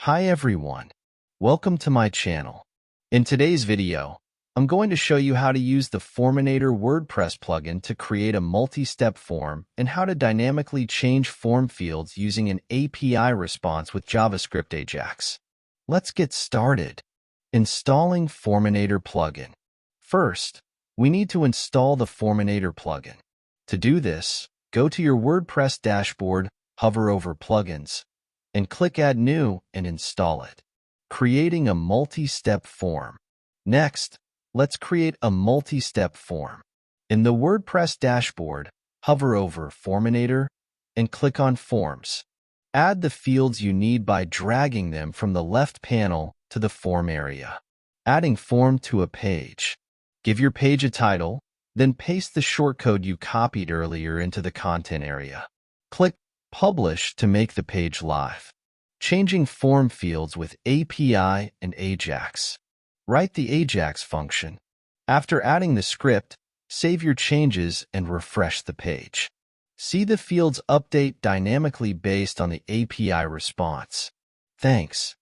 Hi everyone, welcome to my channel. In today's video, I'm going to show you how to use the Forminator WordPress plugin to create a multi-step form and how to dynamically change form fields using an API response with JavaScript AJAX. Let's get started. Installing Forminator plugin. First, we need to install the Forminator plugin. To do this, go to your WordPress dashboard, hover over Plugins, and click Add New and install it, creating a multi-step form. Next, let's create a multi-step form. In the WordPress dashboard, hover over Forminator and click on Forms. Add the fields you need by dragging them from the left panel to the form area. Adding form to a page. Give your page a title, then paste the shortcode you copied earlier into the content area. Click Publish to make the page live. Changing form fields with API and AJAX. Write the AJAX function. After adding the script, save your changes and refresh the page. See the fields update dynamically based on the API response. Thanks.